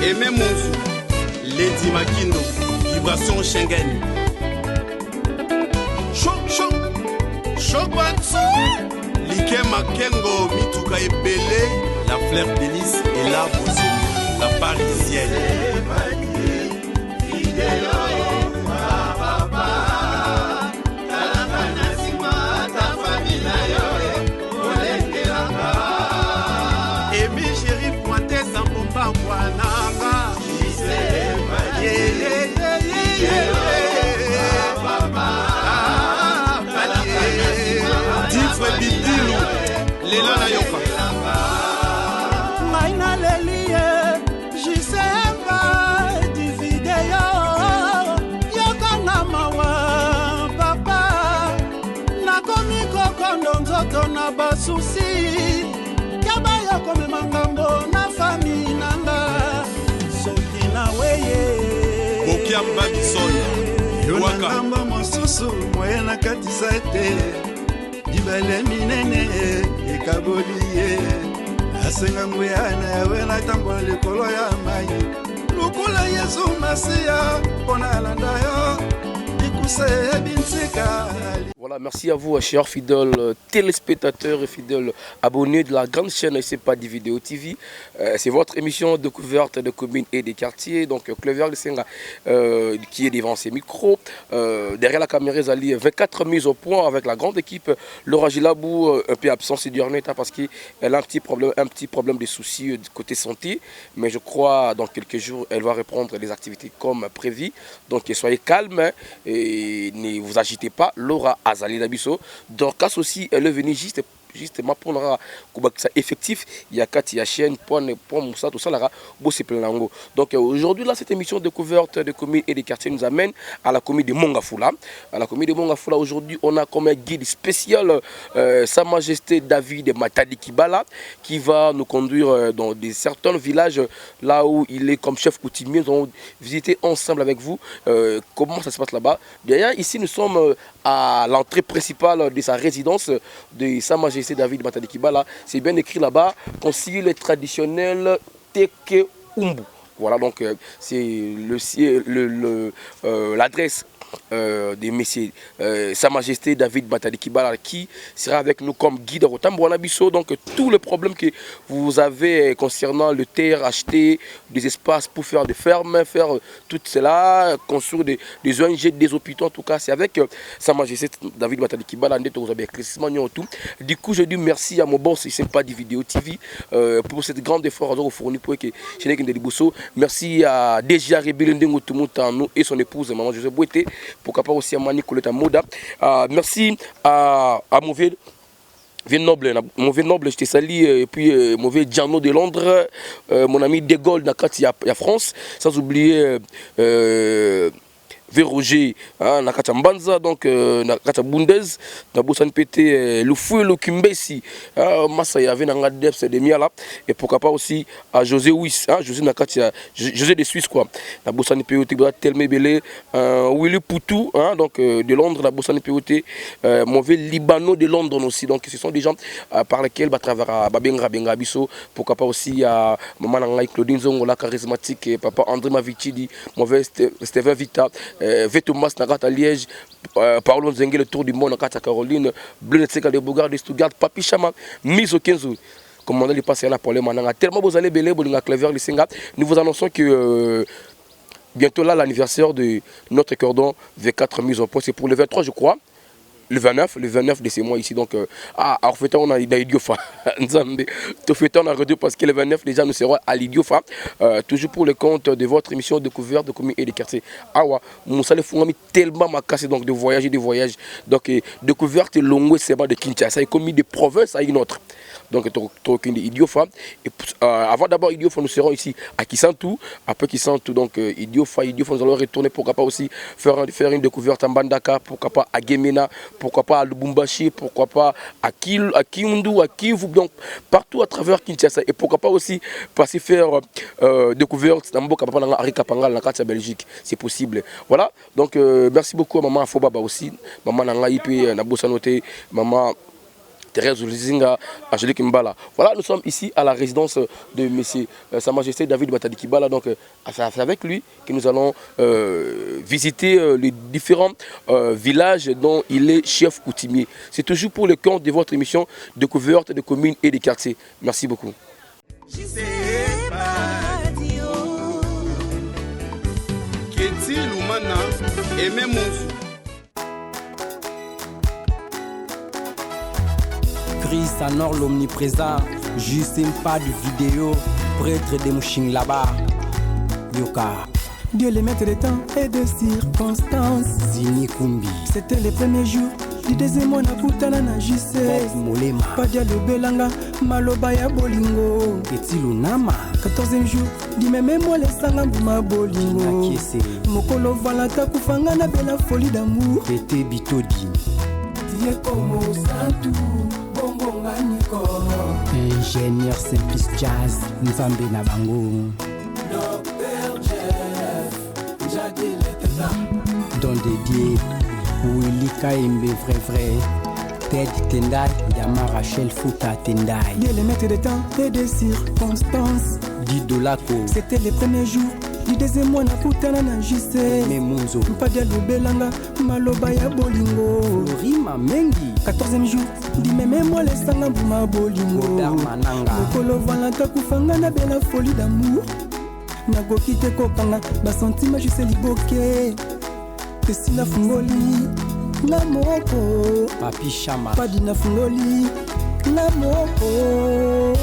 Aimé Monzou, Lady Makindo, Vibration Schengen. Choc, choc, choc Batsu. Like Makengo, Mituka Ebele, la fleur d'hélice et la Bosnie, la parisienne. Emi chéri pointé sans pompa poinanga. Difre Bidilou, Lela Nayoka. Maina Lelie, Jisemba, Divideo, Yokanga Mawa, Papa, Nakomi Kokondo Nzoto na basusi, Yaba Yokome Mangambo na famille nanga, Soki na weye, Bokiamba Bisoya, Yowaka. Namba mosusu, moyena katisa te. Ibele minene ekaboliye asenga nguyana yawe na tambo likolo ya mai lukula Yesu Masia pona alanda yo ikuse binsika. Voilà, merci à vous, chers fidèles téléspectateurs et fidèles abonnés de la grande chaîne C'est pas des vidéos TV. C'est votre émission de découverte de communes et des quartiers. Donc, Clever Lissenga qui est devant ses micros. Derrière la caméra, il y a 24 mises au point avec la grande équipe. Laura Gilabou, un peu absent ces derniers temps parce qu'elle a un petit problème de soucis du côté santé. Mais je crois dans quelques jours, elle va reprendre les activités comme prévu. Donc, soyez calmes et ne vous agitez pas. Laura Azali Dabiso. Donc, cas aussi, elle est venue justement pour ça effectif. Il y a 4, il y a chaîne, point Moussa, tout ça, là, donc aujourd'hui, là, cette émission de découverte de communes et des quartiers nous amène à la commune de Mongafula. À la commune de Mongafula, aujourd'hui, on a comme un guide spécial Sa Majesté David Matadi Kibala qui va nous conduire dans certains villages là où il est comme chef coutumier. Nous allons visiter ensemble avec vous comment ça se passe là-bas. D'ailleurs, ici, nous sommes à l'entrée principale de sa résidence de Sa Majesté David Matadi Kibala. C'est bien écrit là-bas, concile traditionnel Teke Umbu. Voilà, donc c'est l'adresse des messieurs Sa Majesté David Matadi Kibala qui sera avec nous comme guide au Tambouanabiso. Donc tous les problèmes que vous avez concernant le terre, acheter des espaces pour faire des fermes, faire tout cela, construire des ONG, des hôpitaux, en tout cas c'est avec Sa Majesté David Matadi Kibala. Du coup je dis merci à mon boss, c'est pas des vidéos TV pour cet grand effort fourni pour que merci à Deja Rebelendingo Tumutano et son épouse Maman José Bouete. Pourquoi pas aussi à Mani Coleta Moda. Merci à mauvais noble, je te salue, et puis mauvais Gianno de Londres, mon ami De Gaulle, il y a France, sans oublier Roger, Nakata Mbanza, donc Nakata Bundes, Nabosan Pété, le fou et le Kimbesi, Massa Yavé Nangadef, de Miala, et pourquoi pas aussi à José Wiss, José Nakata, José de Suisse, quoi. Nabosan Péoté, Telme Belé, Willy Poutou, donc de Londres, Nabosan Péoté, mauvais Libano de Londres aussi, donc ce sont des gens par lesquels travailler Babenga Benga Bisso, pourquoi pas aussi à Maman Nangai Claudine Zongola, charismatique, et Papa André Mavichidi, mauvais Steven Vita. Vetomas Nagata Liège, Paolo Nzenge le tour du monde Nagata Caroline, Bleu Tseka de Bougard de Stuttgart, Papi Chama, mise au 15 août. Comme on a passé là pour les mananga. Tellement vous allez belé, vous avez Clever Lissenga. Nous vous annonçons que bientôt là l'anniversaire de notre cordon V4 mise au point. C'est pour le 23 je crois. Le 29 de ces mois ici, donc en fait on a l'Idiofa, on a redit parce que le 29 déjà nous serons à l'Idiofa, toujours pour le compte de votre émission de découverte de communes et des quartiers. Awa, Moussa le Fungami tellement m'a cassé donc de voyager, donc découverte longue c'est pas de Kinshasa, c'est comme des provinces à une autre. Donc Idiofa. Et avant d'abord Idiofa, nous serons ici à Kisantu, après Kisantu donc Idiofa, nous allons retourner pourquoi pas aussi faire une découverte en Bandaka, pourquoi pas à Gemena. Pourquoi pas à Lubumbashi, pourquoi pas à Kiundu, à Kivu, donc partout à travers Kinshasa. Et pourquoi pas aussi passer faire découverte dans la Belgique, c'est possible. Voilà, donc merci beaucoup à maman Afobaba aussi, maman Nangaïpe, Nabosanote, maman Thérèse Oulizinga, Angélique Mbala. Voilà, nous sommes ici à la résidence de Monsieur Sa Majesté David Matadi Kibala. Donc, c'est avec lui que nous allons visiter les différents villages dont il est chef coutumier. C'est toujours pour le compte de votre émission Découverte de communes et des quartiers. Merci beaucoup. Keti Lumana et Memouz. Chris Anor l'omniprésent, juste une pas de vidéo, prêtre de Mouching là-bas. Yoka. Dieu les maître des temps et de circonstances. Zini Kumbi. C'était les premiers jours du deuxième mois na Koutana na Jisse. Molema. Padia le Belanga, Maloba ya Bolingo. Keti Lunama. 14e jour, di même moi les sangamba Bolingo. Nakese. Mokolo Valata Koufanga na bella folie d'amour. Kete Bitodi. Dieu comme Santou, Bongonga Nikoro. Ingénieur Simplice Jazz, Nzambe na Bango. Don dédié, Willy Kaimbe vrai, Ted Tendai, Yama Rachel Fouta Tendai. Dieu les maîtres des temps et des circonstances. Didolako, c'était les premiers jours du deuxième mois na Koutana na Jisse. Memunzo, Padia le Belanga, Maloba ya Bolingo. Rima Mengi, 14e jour, di même moi les sangamba Bolingo. Mananga, Mokolo Valata Koufanga na bella folie d'amour. Nagoki te kokanga basentima juste liboke esi na fungoli na moko Papi Chama, padi na fungoli na moko.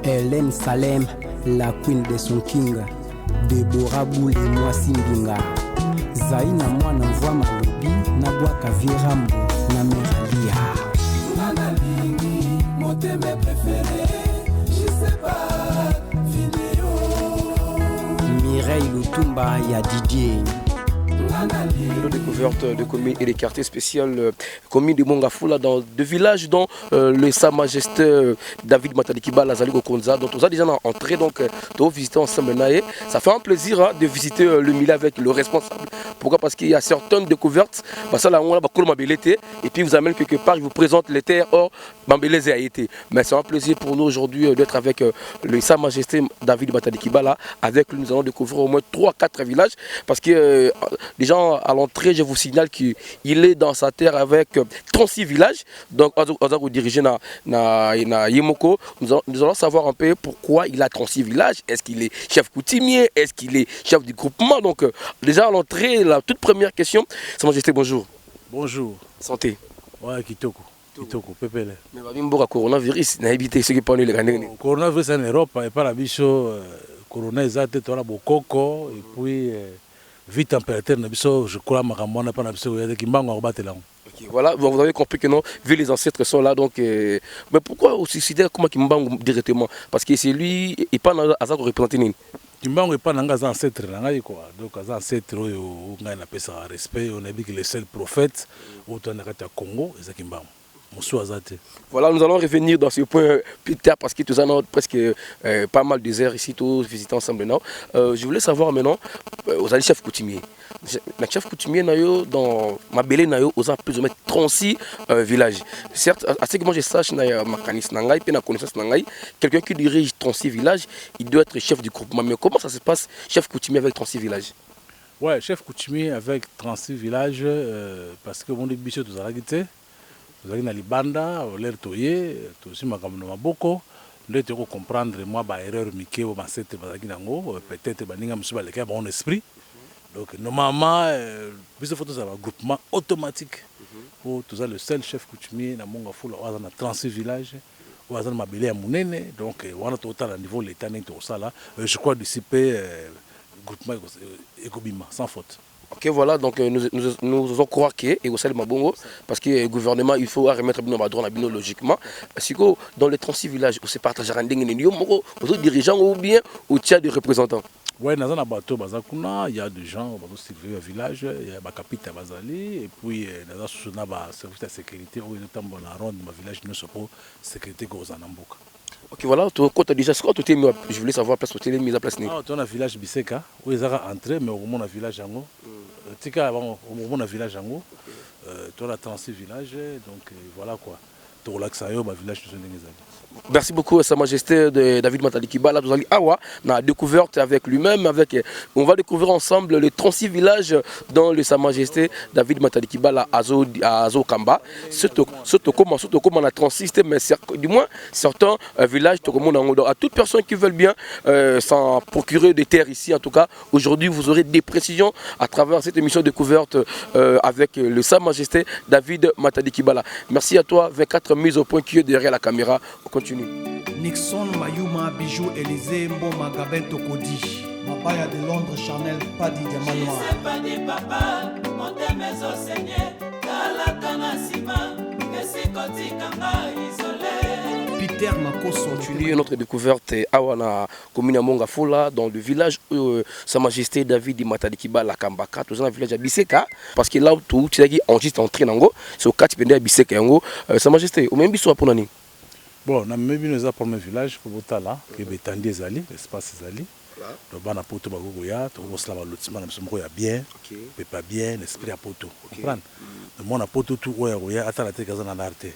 Hélène Salem, la queen de son king. Deborah Boule moi Simbinga. Zaina moi na voix malobi na bois kavirambo na meralia. Nana lingi moteme préféré. Mireille Lutumba, ya Didier. De découverte de communes et des quartiers spéciaux communes de Mongafula dans deux villages dont le Sa Majesté David Matadi Kibala Zaligo Konza dont on a déjà entré donc de visiter ensemble. Ça fait un plaisir hein, de visiter le milieu avec le responsable. Pourquoi? Parce qu'il y a certaines découvertes. Et puis vous amène quelque part, il vous présente les terres hors Bambélé a été. Mais c'est un plaisir pour nous aujourd'hui d'être avec le Sa Majesté David Matadi Kibala. Avec lui, nous allons découvrir au moins 3-4 villages parce que les gens à l'entrée, je vous signale qu'il est dans sa terre avec 36 villages. Donc, on a dirigé na Yemoko. Nous allons savoir un peu pourquoi il a 36 villages. Est-ce qu'il est chef coutumier? Est-ce qu'il est chef du groupement? Donc, déjà à l'entrée, la toute première question. Sa Majesté, bonjour. Bonjour. Santé. Ouais, Kitoko. Kitoko, Pepele. Mais il coronavirus, n'a évité ce qui parle de l'année. Coronavirus en Europe, et pas la bicho, corona exact, tu as beaucoup, et puis. Vite température, je crois que voilà, vous avez compris que non, vu les ancêtres sont là, donc. Mais pourquoi aussi Sidé comment Kimbango directement? Parce que c'est lui, il parle à ça pour représenter Nini. Kimbango n'est pas un ancêtre, donc un ancêtre, on a un respect, on a dit que le seul prophète, au Congo, c'est Kimbango. Voilà, nous allons revenir dans ce point plus tard parce que nous avons presque pas mal de heures ici, tous visiter ensemble maintenant. Je voulais savoir maintenant, vous allez chef coutumier. Le chef coutumier, dans ma belle, vous avez plus ou moins 36 villages. Certes, à ce que moi je sache, quelqu'un qui dirige 36 villages, il doit être chef du groupement. Mais comment ça se passe, chef coutumier avec 36 villages? Ouais, chef coutumier avec 36 villages, parce que mon début, tout ça, vous avez Libanda, l'air toyé, tout aussi beaucoup. Nous devons comprendre moi bah erreur Mickey ou ma cette peut-être baninga monsieur le cas bon esprit. Donc normalement plus de photos ça va groupement automatique pour tout ça le seul chef coutumier na monga fula on a 36 villages on a ma belé à Munene donc on a total à niveau l'état n'est tout ça là je crois dissiper groupement Ekobima sans faute. Ok, voilà, donc nous osons croire que et aussi le Mabongo, parce que le gouvernement, il faut remettre Bino Madron à Bino logiquement. Parce que dans les 36 villages, on se partage aux dirigeants ou bien au tiers des représentants. Oui, dans un bateau, il y a des gens qui surveillent le village, il y a des capitaines et puis dans un service de sécurité, où il y a un ronde dans le village, nous sommes sécurité qui est en Amboka. Ok, voilà, quand déjà, je voulais savoir place où tu es mis à place. Ah, tu as un village Biseka, où ils sont entrés, mais au moment où village Ango, tu as un village Ango, tu as 36 villages, donc voilà quoi. Tu relaxes à eux, village tous les Merci beaucoup, Sa Majesté de David Matadi Kibala. Nous allons avoir la découverte avec lui-même. On va découvrir ensemble les 36 villages dans le Sa Majesté David Matadi Kibala à Zo Kamba. Surtout comme on a 36, mais du moins certains villages. À toute personne qui veut bien s'en procurer des terres ici, en tout cas, aujourd'hui, vous aurez des précisions à travers cette émission de découverte avec le Sa Majesté David Matadi Kibala. Merci à toi, 24 mises au point qui est derrière la caméra. Continue. Nixon Mayuma Bijou Élysée Mboma Gabin Tokodi Mabaya de Londres Chanel Padi Diamanoir Padi papa Montez au Seigneur Kalatana Sima Kesikoti Kanga isolé Peter Makoso. Continue notre découverte à Wana commune Monga Fola dans le village Sa Majesté David Matadi Kibala Kambaka tous dans le village à Biseka parce que là où tout tu as dit enregistre entré nango c'est au 4 pendant Biseka yango Sa Majesté au même biso pour nani. Bon, on a même vu nos premiers villages pour Botala, qui est Betandi Zali, l'espace Zali. Donc, on a Poto Bagogoya, on a la lotissement, on a bien, mais pas bien, l'esprit à Poto. Comprendre? Donc, on a Poto tout, on a atteint la tête en arte.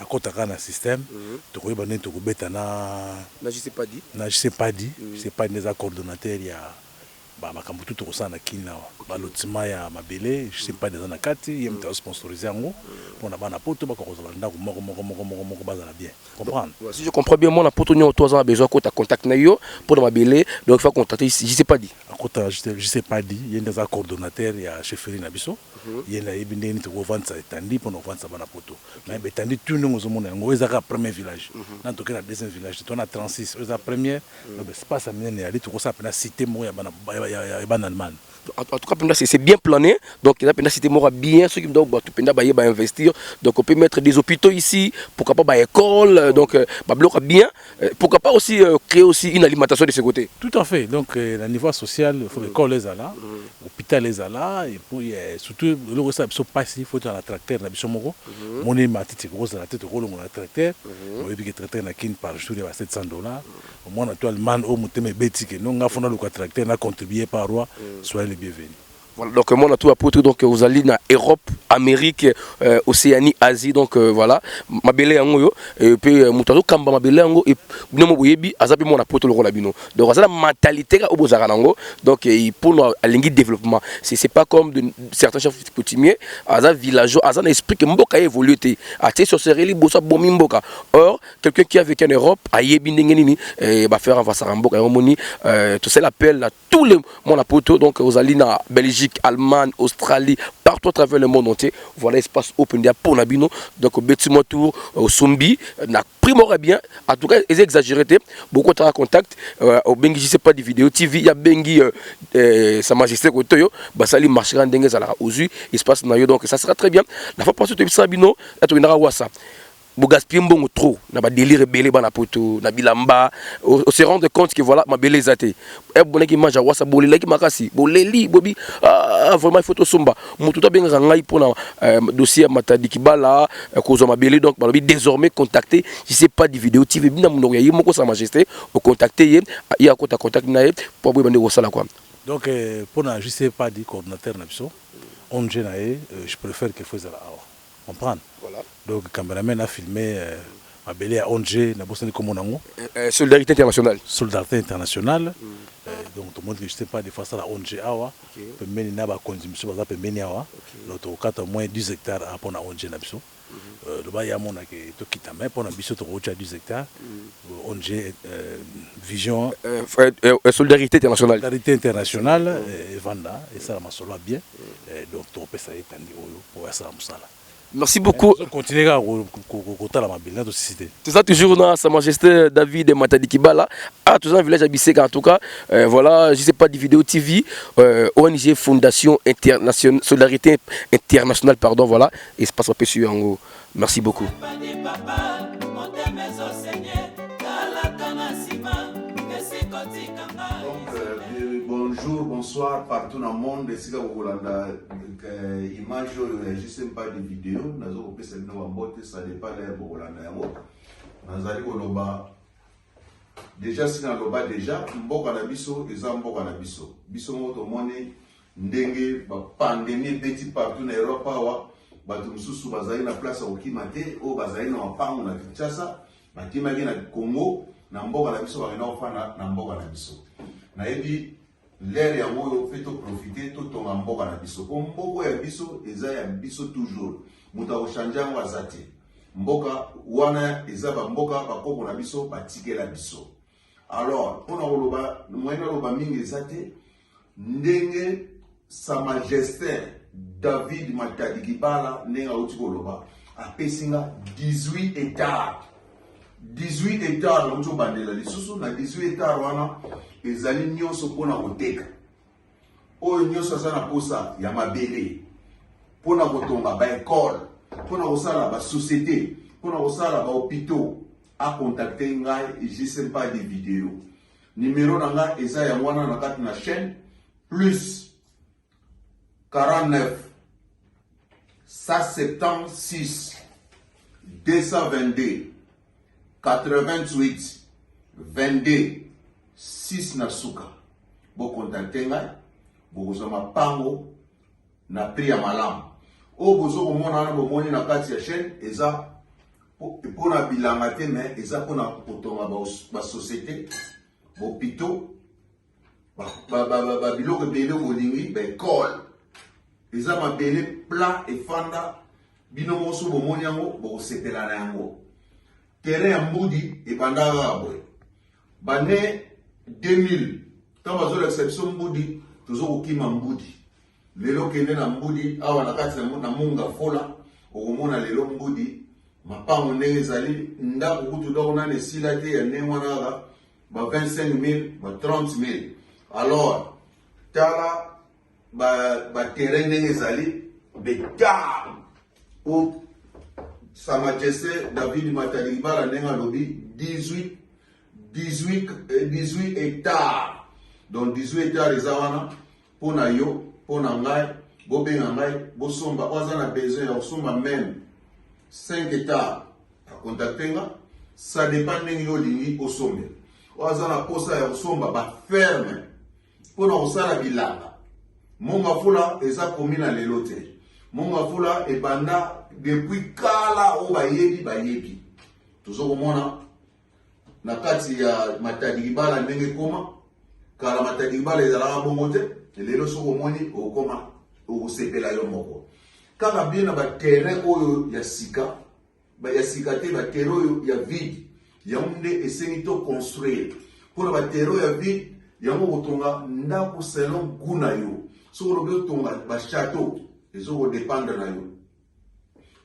À côté d'un système, tu vois, on a tout Betana. Je sais pas dit. Je sais pas dit. Je sais pas des coordonnateurs, il y a. makambo tout tosala na kina balotima ya mabele je sais pas des anakati il y a sponsorisé ngo pour na bana poto ba ko kozala ndako moko bazala bien comprendre. Si je comprends bien moi na poto nyo toi a besoin ko ta contact na yo pour na mabele donc il faut contacter je sais pas dit je sais pas dit il y a des coordonnateurs ya chefferie na biso il y a yebi ndeni to vendre ça tandi pour no vendre ça bana poto mais betandi tout nous zomona ngo ezaka premier village na to na deuxième village to na 36 eza premier c'est pas ça mine ali to ko ça na cité mo ya bana en tout cas, c'est bien plané. Donc, il y a une cité bien, ceux qui doivent investir. Donc, on peut mettre des hôpitaux ici, pourquoi pas des écoles. Donc, bien. Pourquoi pas aussi créer aussi une alimentation de ce côté. Tout à fait. Donc, au niveau social, il faut l'école les là, l'hôpital les là, et puis surtout, le ça ne pas si il faut un tracteur. Mon ématite, c'est la tête, on a un tracteur. On veut que tracteur n'a qu'une par jour, il y a $700. Au moins, on a le man au mouton, bétique. Nous, on a fait le tracteur, on a contribué par roi. Soyez les bienvenus. Voilà, donc moi on a tout apporté donc vous allez dans Europe, Amérique, Océanie, Asie donc voilà ma belle yango et puis mutazo kamba ma belle yango et bino boyebi azapi mon apporté le rôle bino donc ça la mentalité au bozara nango donc pour nous alingi développement c'est pas comme de certains chefs coutumiers azan villageois azan esprit que mboka évolué a té sur sereli bossa bomi mboka or quelqu'un qui a vécu en Europe a yebi ndengeni va faire avancer mboka yomoni tout ça l'appel à tous les mon apporté donc vous allez dans Belgique, Allemagne, Australie, partout à travers le monde entier. Voilà l'espace open dia pour Nabino. Donc au bâtiment tour, au Sombi, n'a primoré bien. En tout cas, ils exagéré. Beaucoup de contact. Au Bengi, je sais pas des vidéos TV, il y a Bengi, Sa Majesté Kotoyo, Basali marchera en dengue à la Ozu, espace Nayo. Donc ça sera très bien. La fois passée, tu as vu Sabino, là tu as vu ça. Bogaspien bon trop na ba délire belé bana poto na bilamba on se rend compte que voilà ma belé zaté e bonaki manja wasa boleli makasi boleli bobi vraiment il faut to somba mutu to benga ngai pona dossier Matadi Kibala kozo ma belé donc balobi désormais contacter je sais pas des vidéos TV bina muno ya yimo ko Sa Majesté au contacter ye ya ko ta contact na ye pour boy bande wosala quoi donc pona je sais pas di coordinateur na biso on jenae je préfère que faisait là comprendre. Voilà. Donc, le cameraman a filmé ma belle à ONG, na bossé comme on Solidarité internationale. Solidarité internationale. Donc, tout le monde ne sait pas des fois ça la ONG awa. Peut mener na ba consommation ça peut mener awa. Donc, au cas au moins 10 hectares à pour la ONG na biso. Le bas ya mona que to kita mais pour na biso to rocha 10 hectares. ONG vision Solidarité internationale. Solidarité internationale vanda et ça ma solo bien. Donc, to peut ça étendre pour ça musala. Merci beaucoup. Continuez à côté la mabille de société. Tout ça toujours dans Sa Majesté David Matadi Kibala. Ah, tout ça dans le village à Biseka en tout cas. Voilà, je sais pas des vidéos TV. ONG Fondation Internationale Solidarité Internationale pardon voilà. Et c'est pas ça sur Yango. Merci beaucoup. Bonjour, bonsoir partout dans le monde. Si vous avez une image, je ne sais pas des vidéos, ça dépend de déjà, si on a déjà, mboka na biso, eza mboka na biso. Biso moto moni, ndenge, pandémie, petit partout en Europe, bato mususu bazali na place okima te o bazali na mapango na Kinshasa bakimaki na Congo na mboka na biso bakena ofana na mboka na biso na yebi l'air ya moyo fait to profiter to tonga mboka na biso po mboko ya biso eza ya biso toujours muta ochanja ngo azate mboka wana eza ba mboka bakoko na biso batikela biso. Alors on a oloba moyena oloba mingi ezate ndenge sa majesté David Matadi Kibala nenga uti koloba apesinga 18 hectares 18 hectares na uti bandela lisusu na 18 hectares wana ezali nyonso pona koteka oyo nyonso aza na posa ya mabele pona kotonga ba école pona kosala ba société pona kosala ba hôpitaux a contacter ngai et je sais pas des vidéos numéro na ngai eza ya wana na kati na chaîne plus 49 176 222 88 22 6 na suka bo contacter ngai bokozoma pango na prix ya malamu o bozo komona na bomoni na kati ya chaîne eza pona bilanga te mais eza pona kotonga ba société hôpitaux ba biloko ebele bolingi ba école eza mabele plat efanda bino moso bomoni yango bokosepela na yango terrain ya mbudi ebanda kaka boye bane 2000 ntango bazolakisa biso mbudi tozokokima mbudi lelo kende na mbudi awa na kati na munga fola okomona lelo mbudi mapango ndenge ezali ndako kutu ndako nani esila te ya ndenge wana kaka ba 25 000 ba 30 000. Alors tala ba terrain ndenge ezali beta o Sa Majesté David Matadi Kibala ndenge alobi 18 hectares. Donc 18 hectares eza wana pona yo pona ngai bobenga ngai bosomba oza na besoin ya osomba même 5 hectares a contacter nga ça dépend ndenge yo lingi osombe oza na posa ya osomba ba ferme pona osala bilanga monga fula eza komi na lelo te monga fula ebanda depuis kala o bayebi tozokomona na kati ya Matadi Kibala ndenge koma kala Matadi Kibala ezalaka bongo te lelo soko moni okoma okosepela yo moko kaka bien na ba terrain oyo ya sika te ba terrain oyo ya vide ya munde esengi to construire pour ba terrain ya vide ya mo kotonga ndako selon guna yo soko lobi tonga ba château ezoko dépendre na yo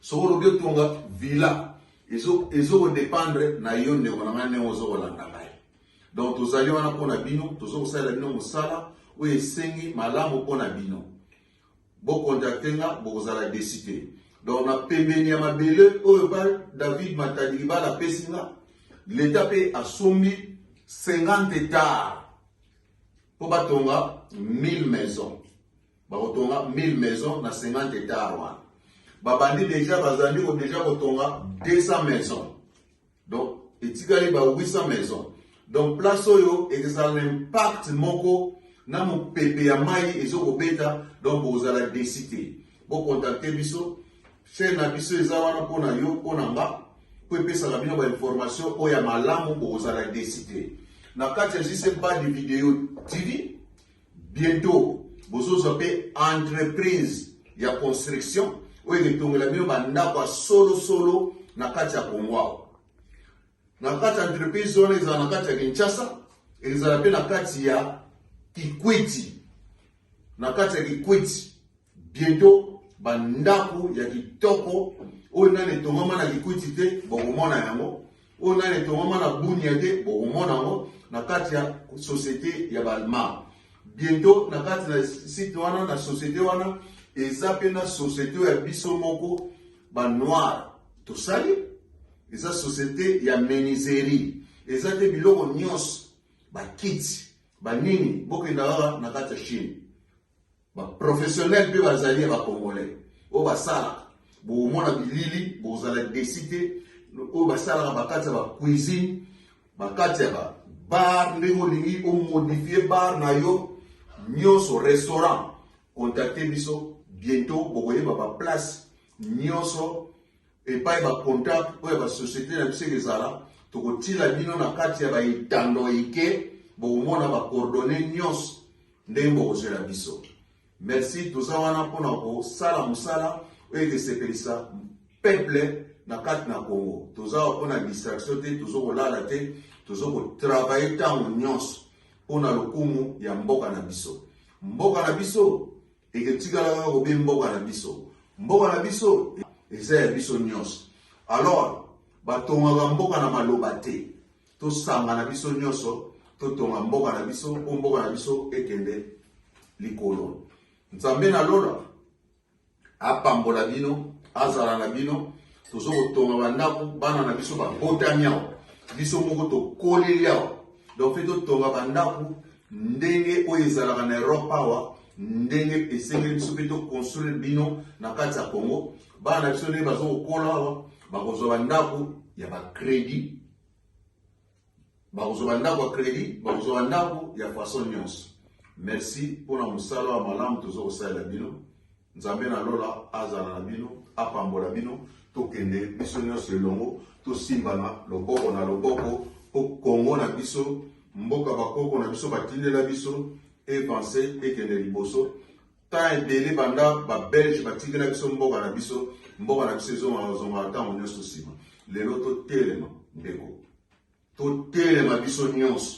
soko lobi tonga villa ezoko dépendre na yo ndeko na ngane ozoko landa ngai. Donc tozali wana pona bino tozoko sala bino musala o esengi malamu pona bino bo contacter nga bokozala décider. Donc na pembeni ya mabele oyo ba David Matadi Kibala pesinga l'état pe asombi 50 hectares pour batonga 1000 maisons. Bakotonga 1000 maisons na 50 hectares wana. Babandi déjà bazandi ko déjà kotonga 200 maisons. Donc etikali ba 800 maisons. Donc place oyo ezala impact moko na mo pepe ya mai ezoko beta donc bozala décider. Bo contacter biso chaîne na biso eza wana pona yo pona nga po epesa ka bino ba information oya malamu bozala décider. Na kati ya juste pas de vidéo TV bientôt bozozo pe entreprise ya construction oyo etongela bino bandako solo na kati ya Kongo. Na kati ya entreprise wana eza na kati ya Kinshasa eza pe na kati ya Kikwiti. Na kati ya Kikwiti bientôt bandako ya kitoko oyo nane tongama na Kikwiti te bokomona yango oyo nane tongama na Bunia te bokomona yango na kati ya société ya Balma. Bientôt na kati na site wana na société wana eza pe na société ya biso moko ba noir tosali eza société ya menuiserie eza te biloko nyonso ba kits ba nini bokenda kaka na kati ya Chine ba professionnel pe bazali ba congolais o basala bo mona bilili bozala décider o basala ba kati ya ba cuisine ba kati ya ba bar ndenge lingi o modifier bar na yo nyonso restaurant contacter biso bientôt bokoyeba ba place nyonso epai bacontact oyo basociété na biso ezala tokotila bino na kati ya baetando eke bokomona bacoordonné nyonso ndenge bokozela biso. Merci toza wana mpona kosala mosala oyo ekesepelisa peuple na kati na Congo. Toza mpona distraction te, tozokolala te, tozokotravaille ntango nyonso mpona lokumu ya mboka na biso. Mboka na biso eketikala kaka kobe mboka na biso. Mboka na biso eza ya biso nyonso. Alors batongaka mboka na maloba te, tosanga na biso nyonso totonga mboka na biso mpo mboka na biso ekende likolo. Nzambe na lola apambola bino, azala na bino, tozokotonga bandako bana na biso babotami awa, biso moko tokoleli awa. Donc fe totonga bandako ndenge oyo ezalaka na Europe awa, ndenge esengeli biso mpe toconstruire bino na kati ya Congo. Bana na biso ndenge bazokokola awa bakozwa bandako ya bakredi, bakozwa bandako ya kredi, bakozwa bandako ya façon nyonso. Merci mpona mosala wa malamu tozokosalela bino. Nzambe na lola azala na bino, apambola bino, tokende biso nyonso elongo, tosimbana loboko na loboko po Congo na biso, mboka bakoko na biso batindela biso evanse ekende liboso. Ta ebele banda babelge batikela biso mboka na biso ezonga ntango nyonso nsima. Lelo totelema ndeko, totelema biso nyonso,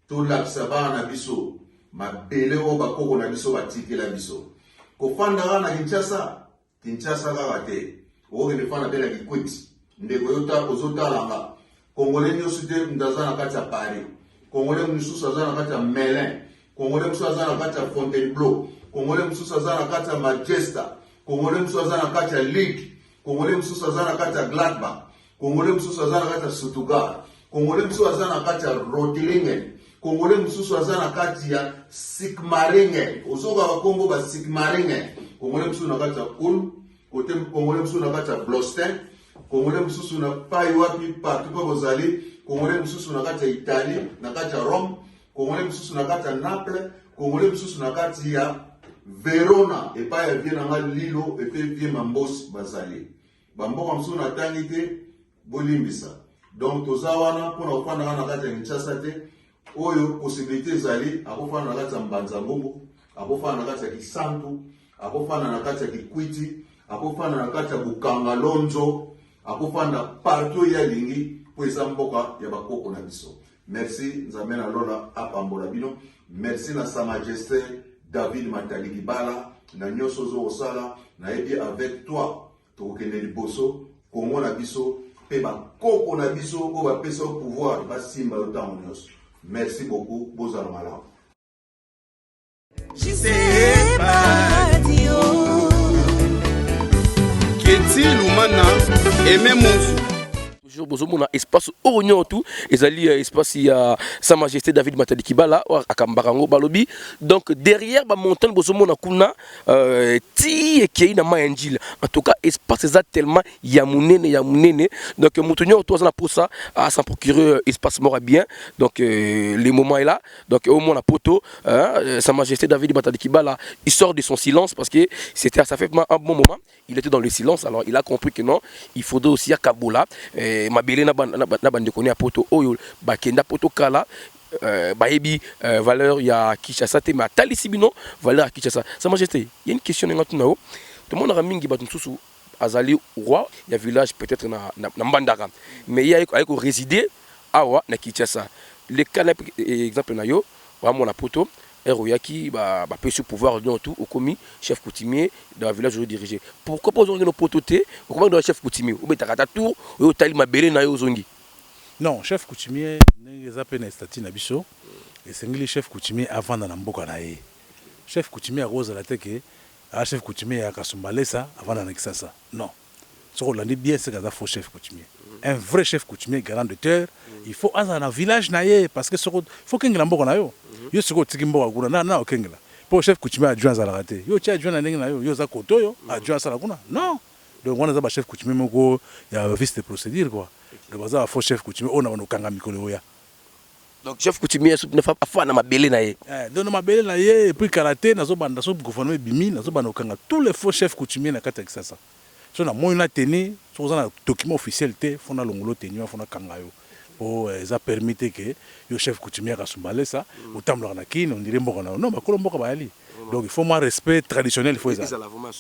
tolakisa bana na biso mabele oyo bakoko na biso batikela biso. Kofanda na Kinshasa kaka te, okende fanda mpe na Kikwiti ndeko ozotalanga. Congolais nyonso te ndaza na kati ya Paris, Congolais mosusu aza na kati ya Melun, Congolais mosusu aza na kati ya Fontainebleau, Congolais mosusu aza na kati ya Manchester, Congolais mosusu aza na kati ya Ligue, Congolais mosusu aza na kati ya Gladbach, Congolais mosusu aza na kati ya Stuttgart, Congolais mosusu aza na kati ya Rottlingen, Congolais mosusu aza na kati ya Sigmaringen, ozoka bakombo ba Sigmaringen, Congolais mosusu na kati ya Ulm, kote Congolais mosusu na kati ya Blostein, Congolais mosusu na pai wapi partout pa bozali, Congolais mosusu na kati ya Italie, na kati ya Rome, Congolais mosusu na kati ya Naples, Congolais mosusu na kati ya Verona, epai ya vie nanga Lilo, epai vie Mambosi bazali. Bamboka mosusu na tangi te bolimbisa. Donc toza wana mpona kofanda na kati ya Kinshasa te, oyo possibilité ezali akofanda na kati ya Mbanza Mbongo, akofanda na kati ya Kisantu, akofanda na kati ya Kikwiti, akofanda na kati ya Bukanga Lonzo, akofanda partout ya lingi po eza mboka ya bakoko na biso. Merci Nzambe na lola apambola bino. Merci na Sa Majesté David Mataliki Bala na nyonso ozokosala na yebi avec toi tokokende liboso Congo na biso pe bakoko na biso oyo bapesa pouvoir basimba yo ntango nyonso. Merci beaucoup, bozala malamu. Keti Lumana Aimé Monzou. Toujours bozomona espace oyo tout ezali espace ya Sa Majesté David Mataliki Bala akambarango balobi. Donc derrière ba montagne bozomona kuna ti ekei na mayanjila. En tout cas espace ça tellement ya munene. Donc mutonyo to za pour ça à s'en procurer espace mort bien. Donc les moments est là. Donc au moins la poto Sa Majesté David Mataliki Bala il sort de son silence parce que c'était ça fait un bon moment. Il était dans le silence, alors il a compris que non, il faudrait aussi à Kabola mabele na bande connait à poto oyo bakenda poto kala baebi valeur ya Kinshasa te ma talisibino valeur à Kinshasa. Sa Majesté, il y a une question ngatu nao. Tout le monde a mingi batun susu azali roi, il y a village peut-être na Mbandaka. Mais il y a ko résider awa na Kinshasa. Le cas exemple na yo, vraiment na poto Eroyaki peut se pouvoir dans tout au commis chef coutumier dans le village où je dirigeais. Pourquoi pas aujourd'hui nos pototés? Comment dans le chef coutumier? Ou bien t'as tout ou t'as mabélé na yo zongi? Non, chef coutumier n'est pas un statut nabiso. Et c'est le chef coutumier avant dans l'amboka nae. Chef coutumier à Rose la teke, à chef coutumier à Kasumbalesa avant dans l'exasa. Non. Ce qu'on dit bien, c'est qu'il y a un faux chef coutumier. Un vrai chef coutumier garant de terre, il faut aller dans un village nae parce que il faut qu'il y ait un amboka nae. Yo siko tikimbo akuna na okengela po chef coutumier adjoint za la raté yo tia adjoint na ndenge na yo za koto yo adjoint ça la kuna non donc on a za ba chef coutumier moko ya vice de procédure quoi donc baza faux chef coutumier on a kanga mikolo ya Donc chef coutumier ne fa fa na mabele na ye. Donc na mabele na ye et puis karaté nazo banda so gouvernement bimi nazo banda okanga tous les faux chefs coutumiers na kata Kinshasa. So na moyo na teni so za na document officiel te fona longolo teni fona kanga yo. Oh ça permet que yo chef coutumier ka sumbale ça otamla na kini on dirait mboko na non bakolo mboko ba ali. Donc il faut moins respect traditionnel, il faut ça.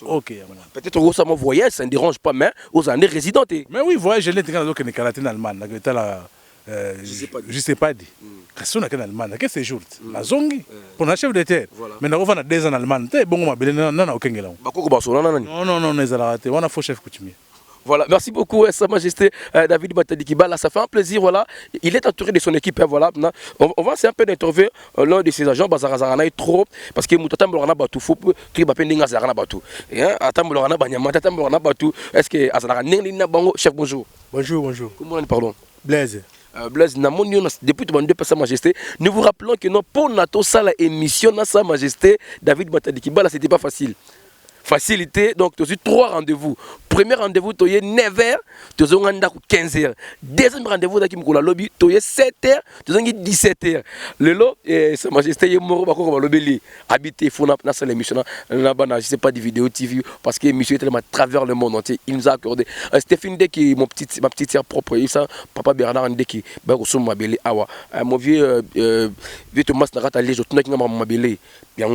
Ok. Peut-être que ça me voyage, ça ne dérange pas, mais aux années résidentes. Mais oui, voyage, je l'ai dit quand on karaté en Allemagne, je sais pas dit. Quand on est en Allemagne, qu'est-ce que c'est jour? La zongi pour un chef de terre. Mais on va 2 ans en Allemagne, c'est bon, on va non, aucun gars. Non, les raté. On a faux chef coutumier. Voilà, merci beaucoup, Sa Majesté David Matadi Kibala. Ça fait un plaisir, voilà. Il est entouré de son équipe, hein, voilà. On va essayer un peu d'interviewer l'un de ses agents, Bazarazarana est trop, parce que Moutatam Lorana Batou, faut que Bapendinga Zarana Batou. Et Atam Lorana Banyama, Tatam Lorana Batou. Est-ce que Azara Nélina Bango, chef, bonjour. Bonjour. Comment on dit, pardon? Blaise. Blaise, depuis tout le monde, Sa Majesté, nous vous rappelons que non, pour Nato, ça, la émission, Sa Majesté David Matadi Kibala, c'était pas facile. Facilité, donc tu as eu 3 rendez-vous. Premier rendez-vous, tu as 9h, tu as 15h. Deuxième rendez-vous, tu as lobby, tu as 7h, tu as 17h. Le lot, Sa Majesté, il y a un lobby habité, il faut l'émission, je ne sais pas des vidéos TV, parce que l'émission est tellement à travers le monde entier. Il nous a accordé. Stéphane Deki, ma petite sœur propre, papa Bernard Ndeki, mon vieux Thomas Narata, je suis ma belle. Il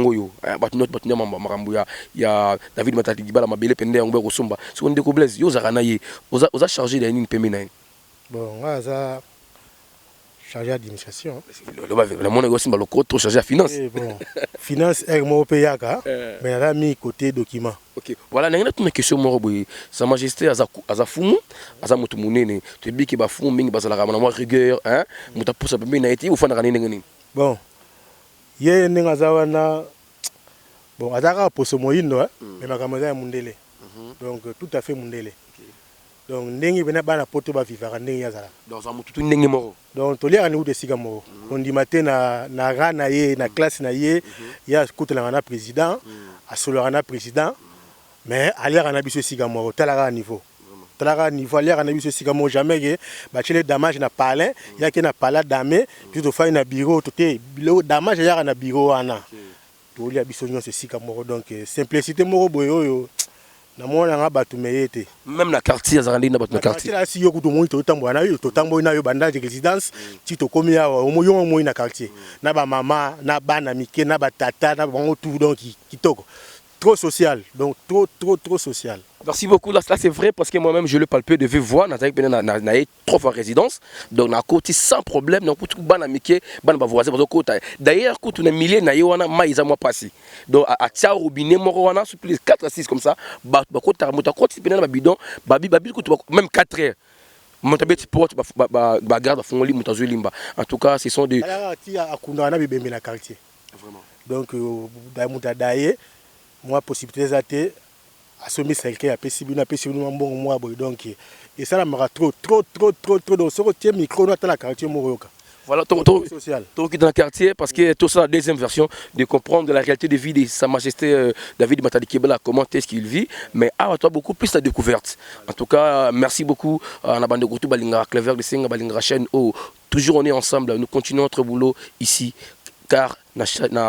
y a David Matadi Kibala mabele pende ngbe ko somba so ndeko Blaise yo zakana ye oza chargé de nini pembe na bon nga chargé d'administration le monde aussi ba loko trop chargé à finance bon finance mo payaka mais là mi côté document. OK voilà na ngena question moro boy Sa Majesté aza fumu aza mutu munene to biki ba fumu mingi bazala ka na rigueur hein muta pousa pembe na eti ufana kanene ngeni bon ye ninga zawana. Bon, Adara poso moyindo, mais ma camarade est mundele. Donc tout à fait mundele. Donc nengi bena bana poto ba vivara nengi yazala. Donc ça mutu nengi moro. Donc to lia ni de siga moro. On dit matin na rana ye na classe na ye, ya kutela na président, a solo na président, mais alia na biso siga moro, talara niveau. Talara niveau alia na biso siga moro jamais que ba chele damage na palin, ya ke na pala dame, puis to fa na bureau to te damage ya na bureau ana. Donc simplicité moro boyo na mona nga batu meyete même na quartier azarandi na batu na quartier la si yo kuto mo to tambo na yo to tambo na yo banda de résidence ti to komi ya o mo yo mo na quartier na ba mama na bana mike na ba tata na bango tout donc kitoko trop social donc trop social. Merci beaucoup. Là c'est vrai parce que moi-même je le palpé de vive voix. Na trop en résidence donc na côté sans problème na côté bana mike bana ba voisin bazo côté d'ailleurs côté na milliers na yo wana maiza moi passé donc à tia robinet moro wana sur plus 4 à 6 comme ça ba côté mota côté pena ba bidon babi côté même 4 heures montabeti porte ba garde fongoli mutazo limba en tout cas ce sont des tia akunda na bibembe na quartier vraiment donc da muta daye moi possibilité zate assommé quelqu'un a possible bon moi donc et ça la mara trop donc ce que micro dans la quartier moroka voilà social tout qui dans le quartier parce que tout ça la deuxième version de comprendre la réalité de vie de Sa Majesté David Matadi Kibala comment est-ce qu'il vit mais à toi beaucoup plus la découverte en tout cas merci beaucoup à la bande de Goutou Balinga Clever de Senga Balinga chaîne toujours on est ensemble nous continuons notre boulot ici car je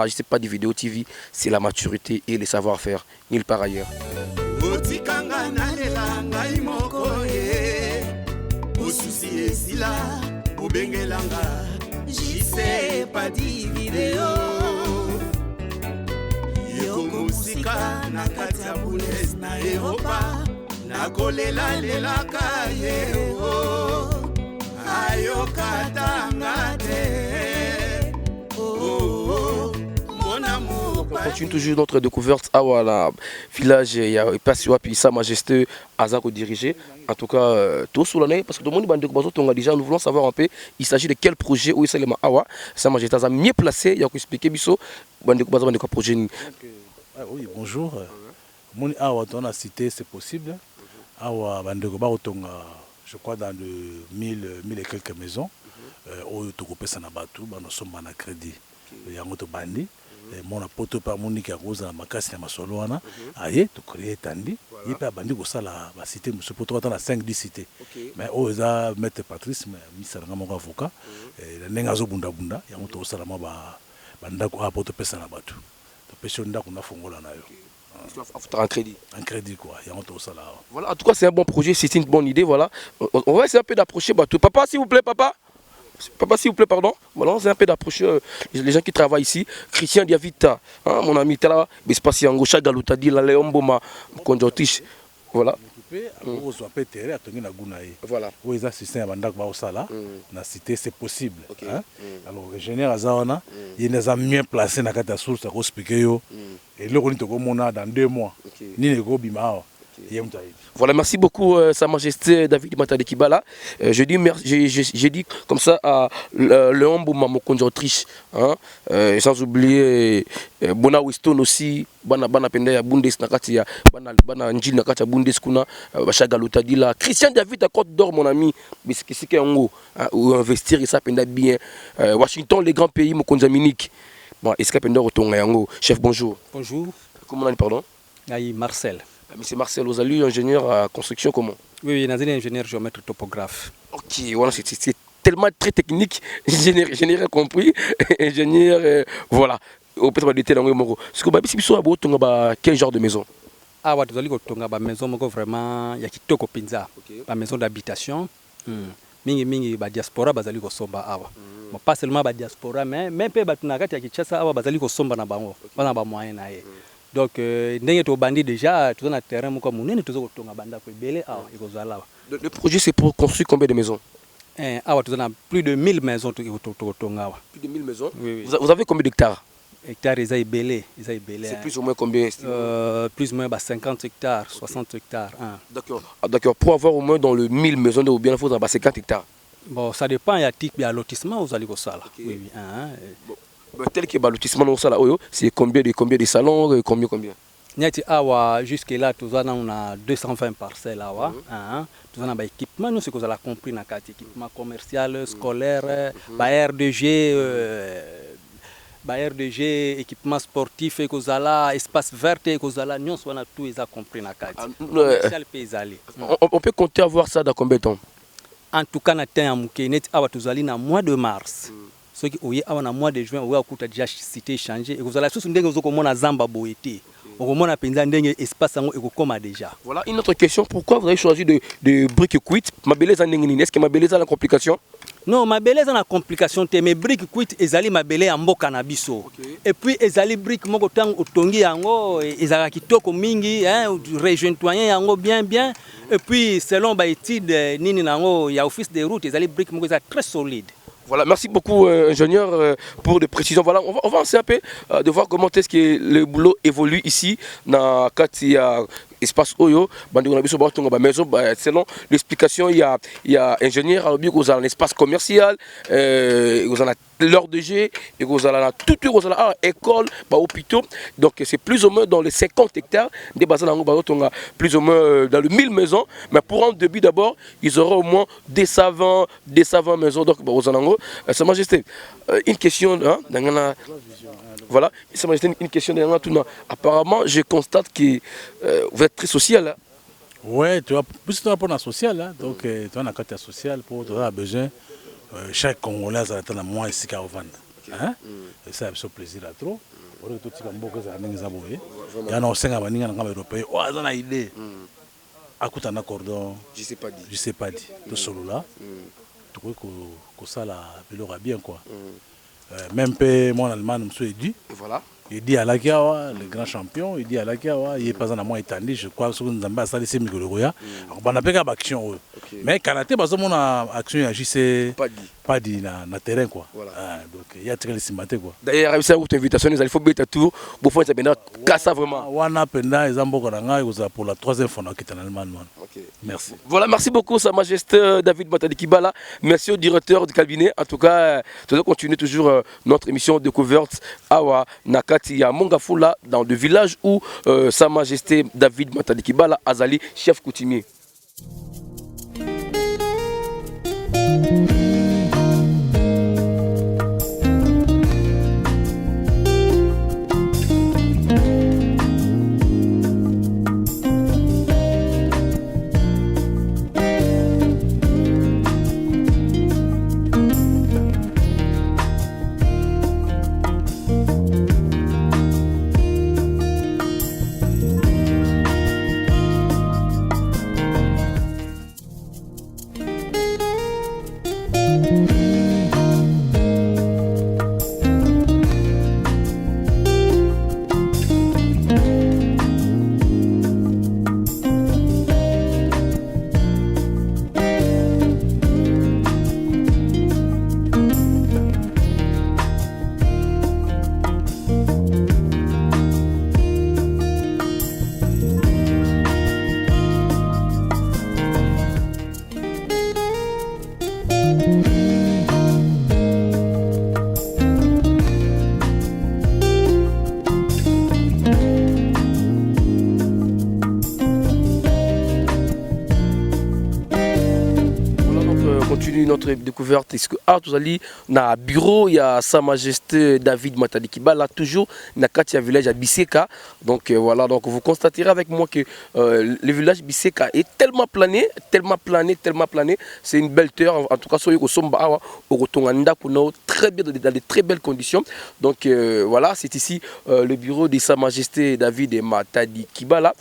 sais pas des vidéos TV c'est la maturité et le savoir-faire nulle part ailleurs. Otikanga nalela ngai moko ye osusi esila obengelanga jise pas di video yoko musika na kati ya Bundes na Europa na kolela lela kaye ayokatanga te. On continue toujours notre découverte à voilà village il y a Passio puis Sa Majesté Azako dirigé en tout cas tout sous l'année parce que tout le monde bande on a déjà nous voulons savoir un peu il s'agit de quel projet où il s'est awa Sa Majesté a mieux placé il y a expliqué biso bande de projet oui bonjour mon awa on a cité c'est possible awa bande ko je crois dans de 1000 et quelques maisons au tokopé sana batu bano somba na crédit yango to bandi mon apoto par monique à cause de la makasi na masolo wana aye to créer tandi il peut bandi ko sala ba cité monsieur poto dans la 5-10 cités mais oza maître Patrice mais misala ngamo avocat et nenga zo bunda ya moto sala ma ba ndako a poto pesa na bato to pesa ndako na fongola na yo un crédit. Un crédit quoi, il y a un tout ça là. Voilà, en tout cas c'est un bon projet, c'est une bonne idée, voilà. On va essayer un peu d'approcher Batou. Papa s'il vous plaît, papa. Papa s'il vous plaît, pardon. Voilà, c'est un peu d'approcher les gens qui travaillent ici. Christian Diavita, hein, mon ami Tala, Bespasi Angosha Galutadi, la Léomboma, Konjotish. Voilà. Voilà. Où ils assistent à Bandak Baosala, la cité, c'est possible. Hein? Alors, l'ingénieur Azawana, il nous a mieux placé dans la source à expliquer. Et là, on est dans 2 mois. Ni les gros bimao. Voilà, merci beaucoup Sa Majesté David Matade Kibala. Je dis comme ça à Léon Bouma Mokonjo Autriche, hein, sans oublier Bona Weston aussi, Bana Penda ya Bundes Nakati ya Bana Njil Nakati ya Bundes Kuna, Bachaga Lutadila, Christian David à Côte d'Or mon ami, Biskisike Yango, ou investir et ça penda bien. Washington, les grands pays Mokonja Minik. Bon, est-ce que Penda Rotonga Yango, chef bonjour. Bonjour. Comment on dit pardon? Aïe Marcel. Monsieur Marcel Ozalu, ingénieur à construction comment? Oui, ingénieur géomètre topographe. Ok, voilà, c'est tellement très technique, ingénieur compris, ingénieur, voilà. Au peut-être détailler dans le mot. Ce que si vous avez quel genre de maison? Ah, ouais, vous allez une maison vraiment, il y a qui toko pinza, la maison d'habitation. Mingi ba diaspora bazali ko somba awa. Pas seulement ba diaspora mais même pe ba tunakati ya Kinshasa awa bazali ko somba na bango, bana ba moyen na ye. Donc, ndenge to bandi déjà, tout dans le terrain, le projet c'est pour construire combien de maisons? Plus de 1000 maisons. Plus de 1000 maisons? Oui. Vous avez combien d'hectares? Hectares, ils belé. C'est plus ou moins combien? Plus ou moins 50 hectares, 60 hectares. Hein. D'accord. Pour avoir au moins dans le 1000 maisons, il bien faut avoir 50 hectares. Bon, ça dépend, il y a type de lotissement, vous allez au sala. Oui. Tel que le lotissement, c'est combien de salons, combien? Jusque là, on a 220 parcelles. Tout ça, équipement, nous, c'est que vous avez compris, équipement commercial, scolaire, RDG, équipement sportif, espace vert, nous, on a tout compris. On peut compter avoir ça dans combien de temps? En tout cas, on a un mois de mars. Ceux qui ont un mois de juin, on a déjà cité changé. Et vous allez tous dire Zamba Boété. On a espace déjà. Voilà une autre question. Pourquoi vous avez choisi de briques cuites? Ma belleza est-ce que ma belleza a la complication? Non, ma belleza a la complication. Mais briques cuites, ezali ma belle en mboka na biso. Et puis ezali briques moko tang otongi yango, ezala kitoko mingi, hein, rejointoyen yango bien. Et puis selon ba étude nini nango, ya office des routes, ezali briques moko très solide. Voilà, merci beaucoup ingénieur pour des précisions. Voilà, on va essayer un peu de voir comment est-ce que le boulot évolue ici dans Katia espace Oyo. Selon l'explication, il y a ingénieur, vous avez un espace commercial, vous avez l'heure de G, et vous avez toute école, hôpitaux. Donc c'est plus ou moins dans les 50 hectares, plus ou moins dans le 1000 maisons. Mais pour un début d'abord, ils auront au moins des savants maisons. Donc Sa Majesté, une question, hein, voilà, Sa Majesté, une question. Apparemment, je constate que vous êtes très social. Hein? Oui, tu vois, plus tu as pour la sociale, hein? Donc tu as une carte sociale pour tu as besoin. Chaque Congolais a un mois ici à vendre. Et ça, c'est un plaisir à trop. Il y a un enseignement européen. Oh, ça a une idée. À côté d'un cordon, je sais pas dit. De solo là, tu vois que ça là, il aura bien quoi. Même mon Allemand me suis dit. Voilà. Il dit à la Kiawa, le grand champion, il dit à la Kiawa, il est pas en amont étendu, je crois que nous avons installé ces micro-roya. On a pas d'action. Mais karaté, parce que mon action agissait pas dit na terrain quoi. Donc il y a très les quoi. D'ailleurs, c'est une invitation, il faut mettre tout, pour faire ça bien vraiment. Wana penda ils ont beaucoup d'anga pour la 3e fois qui est en Allemagne. Merci. Voilà, merci beaucoup Sa Majesté David Matade Kibala. Merci au directeur du cabinet. En tout cas, nous allons continuer toujours notre émission découverte Awa Nakati ya Mongafula dans le village où Sa Majesté David Matade Kibala Azali chef coutumier. Notre découverte est-ce que tout allez na bureau il y a Sa Majesté David Matadi Kibala toujours na Katia village à Biseka donc voilà donc vous constaterez avec moi que le village Biseka est tellement plané c'est une belle terre en tout cas soyez au Somba awa au Rotonganda pour très bien dans de très belles conditions donc voilà c'est ici le bureau de Sa Majesté David Matadi Kibala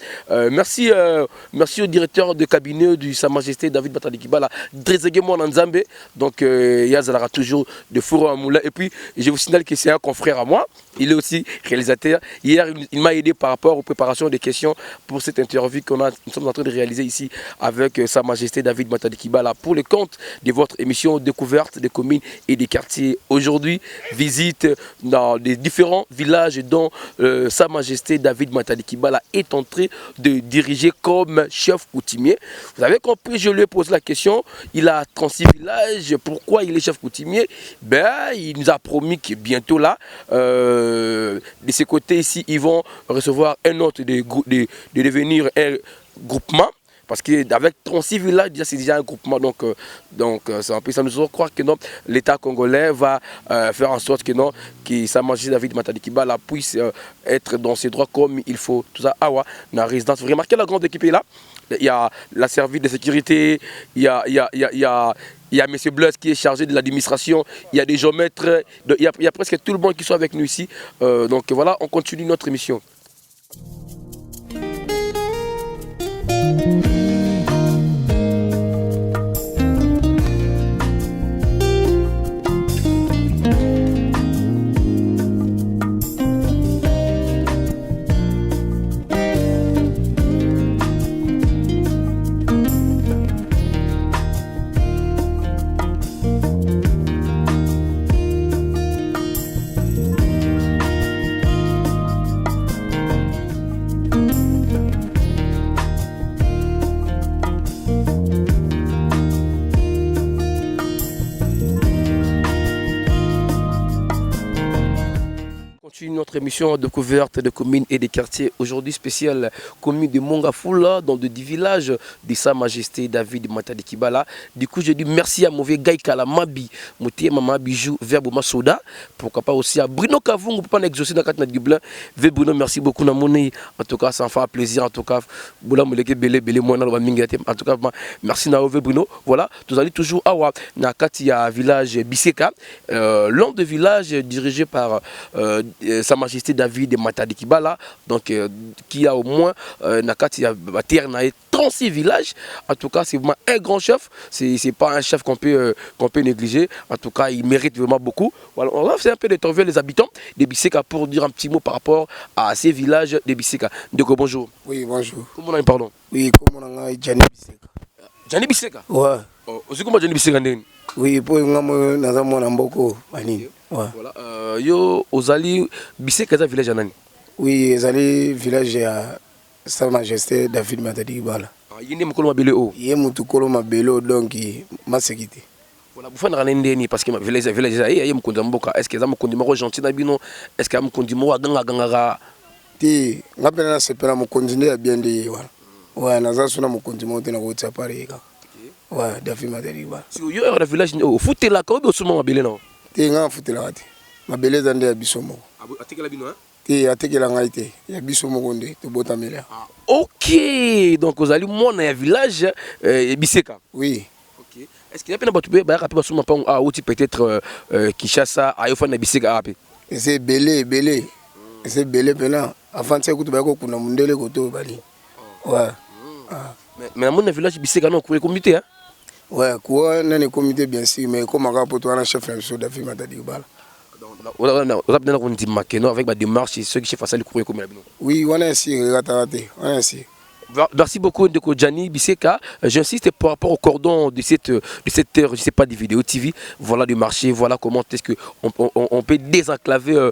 merci au directeur de cabinet du Sa Majesté David Matadi Kibala Drezegemo Nzambe donc Yazala toujours de four à moulin et puis je vous signale que c'est un confrère à moi il est aussi réalisateur hier il m'a aidé par rapport aux préparations des questions pour cette interview nous sommes en train de réaliser ici avec Sa Majesté David Matadi Kibala pour le compte de votre émission Découverte des communes et des quartiers. Aujourd'hui visite dans les différents villages dont Sa Majesté David Matadi Kibala est en train de diriger comme chef coutumier. Vous avez compris, je lui ai posé la question, il a 36 villages, pourquoi il est chef coutumier? Il nous a promis que bientôt là, de ces côtés ici, ils vont recevoir un autre de devenir un groupement. Parce qu'avec 36 villages, c'est déjà un groupement. Donc ça nous fait croire que l'État congolais va faire en sorte que Sa Majesté David Matadi Kibala puisse être dans ses droits comme il faut. Tout ça, dans la résidence. Vous remarquez la grande équipe est là. Il y a la service de sécurité, il y a M. Blus qui est chargé de l'administration, il y a des géomètres, il y a presque tout le monde qui sont avec nous ici. Donc voilà, on continue notre émission. Notre émission Découverte de communes et des quartiers, aujourd'hui spéciale commune de Mongafula, dans de 10 villages de Sa Majesté David Matadi Kibala. Du coup, je dis merci à mauvais Gaïka la Mabi, Mouté Mama Bijou, Verbe Masoda, pourquoi pas aussi à Bruno Kavung, pour pas exaucer dans la carte Dublin. Bruno, merci beaucoup, Namoni. En tout cas, ça me fait plaisir. En tout cas, en tout cas, merci Naové Bruno. Voilà, vous allez toujours à Nakatia village Biseka, l'un des villages dirigé par Sa Majesté David Matadi Kibala, donc qui a au moins Nakatia 36 villages. En tout cas, c'est vraiment un grand chef. C'est pas un chef qu'on peut négliger. En tout cas, il mérite vraiment beaucoup. Voilà, on va faire un peu d'interviewer les habitants de Biseka pour dire un petit mot par rapport à ces villages de Biseka. Donc bonjour. Oui, bonjour. Comment on a pardon? Oui, comment on a Gianni Biseka. Gianni Biseka? Ouais. Aussi comment Gianni Biseka ndeni? Oui, pour nous na zamona mboko bani. Ouais. Voilà. Yo ozali Biseka za village anani? Oui, ezali village ya Sa Majesté David Matadi Kibala. Yende mukolo mabele o. Yé mutukolo mabelo donc masekité. Voilà, vous faites ndeni parce que village ya mukonda mboka. Est-ce que za mukondi moko gentil na bino? Est-ce que mukondi moko ganga ti ngapela na sepela mukondi nde ya bien de voilà. Ouais, naza suna mukondi moko na kotsa pare ka. Ouais, David Matadi Kibala. Si yo ya village au futela ka obi osuma mabele na. Ti nga futela ati. Mabele za nde ya biso moko. Atikela bino hein? Et atekela ngai te ya biso moko nde to botamela. OK, donc vous allez mon village Biseka. Oui. OK. Est-ce qu'il y a pas de ba rapide basuma pa outi peut-être Kinshasa ayofa na Biseka ape. C'est belé. C'est belé pena avant ça kutu ba ko kuna mundele ko to bali. Ouais. Mais mon village Biseka non ko communauté hein. Ouais, quoi, nani comité bien sûr, mais comme un pour toi, un chef de David Matadi Bala. On a dit Makeno avec ma démarche et ceux qui chef à le courrier comme la. Oui, on est ici, on est ici. Merci beaucoup Ndeko Gianni Biseka. J'insiste par rapport au cordon de cette heure, je sais pas, des vidéos TV, voilà du marché, voilà comment est-ce qu'on peut désenclaver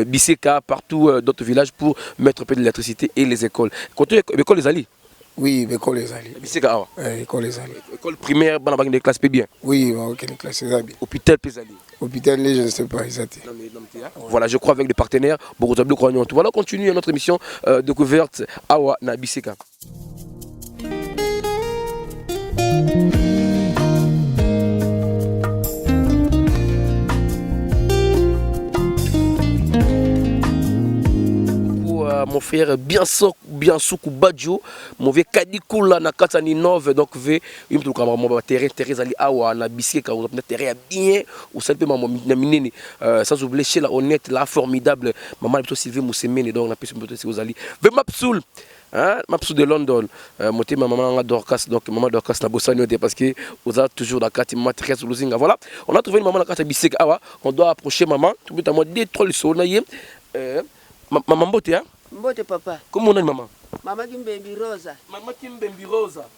Biseka partout dans notre village pour mettre un peu de l'électricité et les écoles. Quand l'école les alliés. Oui, l'école les alliés. Biseka, l'école les alliés. École primaire, des classes bien. Oui, ok, les classes les alliés. Hôpital les alliés. Hôpital, je ne sais pas, exact. Voilà, je crois avec les partenaires, voilà, continue notre émission découverte Awa na Biseka. Mon frère bien soukou badjo mauvais kadikula na katani nove donc ve imtu kama mo terrain ali awa na Biseka ou na terrain bien ou ça peut na minene sans oublier chez la honnête la formidable maman plutôt Sylvie Moussemene donc na pese plutôt si vous allez ve mapsoul hein mapsoul de London moté maman nga Dorcas donc maman Dorcas na bossani parce que vous avez toujours la carte matériel luzinga voilà on a trouvé une maman na carte Biseka awa on doit approcher maman tout à moi des trolls sonaye maman boté hein. Mbote papa. Comment on a maman? Maman Kimbembi Rosa. Maman Kimbembi Rosa.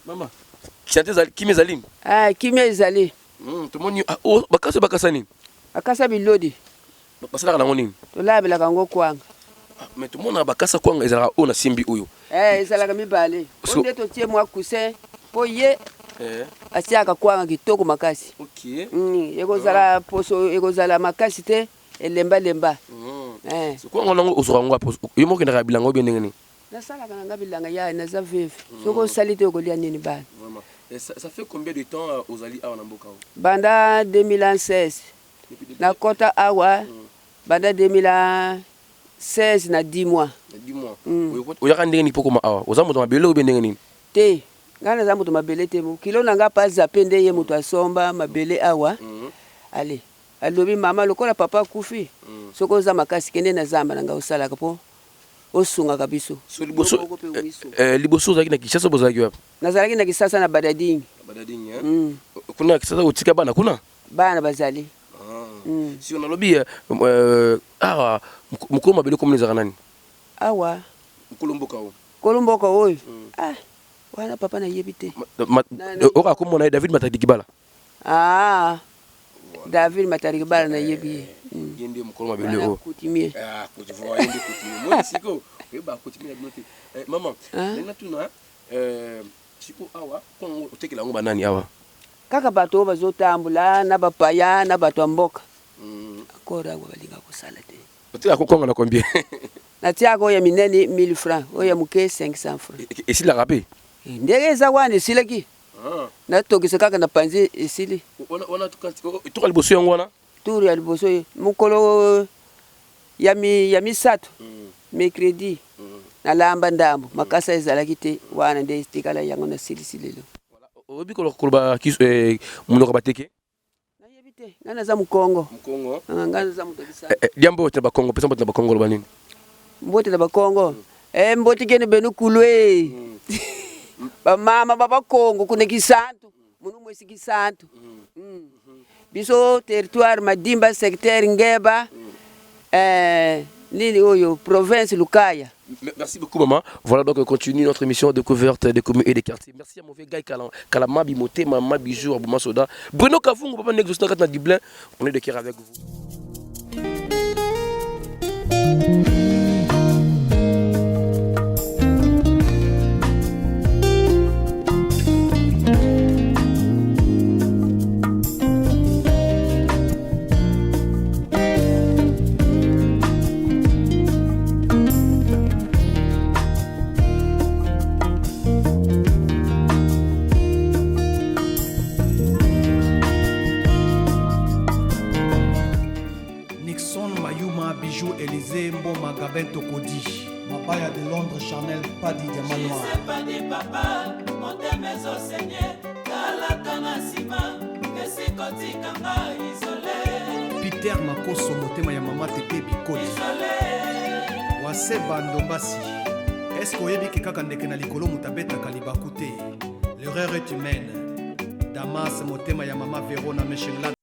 Maman. Qui mezalim? Ah, qui mezali. Tout le monde oh bakasa nini? Bakasa bilodi. Bakasa la ngoni. To labela kango kwanga. Mais tout le monde a bakasa kwanga ezala ona simbi oyo. Ezala kamibale. Onde to tie mwa cousin po ye. Asiaka kwanga kitoko makasi. OK. Ekozala poso ekozala makasi te elemba. C'est quoi on a osura poso. Yo mo kena bilango bien ngeni. Na sala kana bilanga ya na za veve. Soko salite okolia nini bana. Vraiment. Et ça fait combien de temps aux Ali awa na mboka? Banda 2016. Na kota awa banda 2016 na 10 mois. 10 mois. Oyaka ndenge ni poko awa. Ozamu to mabele obe ndenge nini? Te. Ngana zamu to mabele te mu. Kilo nanga pa zapende ye mutu asomba mabele awa. Allez. Alobi mama lokola papa kufi. Soko za makasi kende na zamba nanga osala kapo. Osunga kabiso. So liboso zaki na Kinshasa bozaki wapi? Nazalaki na Kinshasa na Badading. Badading kuna Kinshasa utika bana kuna? Bana bazali. Si on a lobby mukolo mabele comme les nani? Awa. Kolomboka o. Kolomboka oyo. Wana papa na yebite. Oka komona David Matadi Kibala. David Matadi Kibala na yebi. Yende mukolo mabele o. Kutimie. Kutivwa yende kutimie. Moi siko. Eba kutimie na note. Maman, nena tuna siko awa ko otekela ngo banani awa. Kaka bato bazotambula na bapaya na bato mboka. Akora ngo balinga kusala te. Otika ko konga na combien? Na tiako ya minene 1000 francs, oya muke 500 francs. Et si la rapé? Ndege za wani silaki. Na tokise kaka na panzi esili. Ona tuka liboso yango wana? Turu ya liboso mukolo ya misatu. Mercredi. Na lamba ndambo makasa ezalaki te wana nde tikala yango na silisilelo. Obi koloba munoko bateke? Na yebite ngana za mukongo. Mukongo? Ngana za mutokisa. Diambo te ba Kongo, pesa mbote ba Kongo loba nini? Mbote na ba Kongo. Mbote kene benu kulwe. Ba mama baba Kongo kune kisantu. Munu mwesi kisantu. Biso territoire Madimba secteur Ngeba. Nini oyo province Lukaya. Merci beaucoup maman. Voilà donc on continue notre émission de découverte des communes et des quartiers. Merci à mon vieux gars Kalama Bimoté, Maman Bijou, Abouma Soda. Bruno Kavung, papa Nexus na Dublin. On est de cœur avec vous. Gabin Tokodi, Mabaya de Londres, Chanel, Paddy Diamanoir. Je sais pas des papas, mon mes au Seigneur, Kalatana Sima, que c'est Koti Kanga isolé. Peter Makoso, Motema ya Mama Tete Bikoli. Isolé. Waseba Ndombasi. Est-ce que Oyebi Kaka Ndeke na Likolo Mutabeta Kalibakute? L'erreur est humaine. Damas motema ya mama Verona Meshengla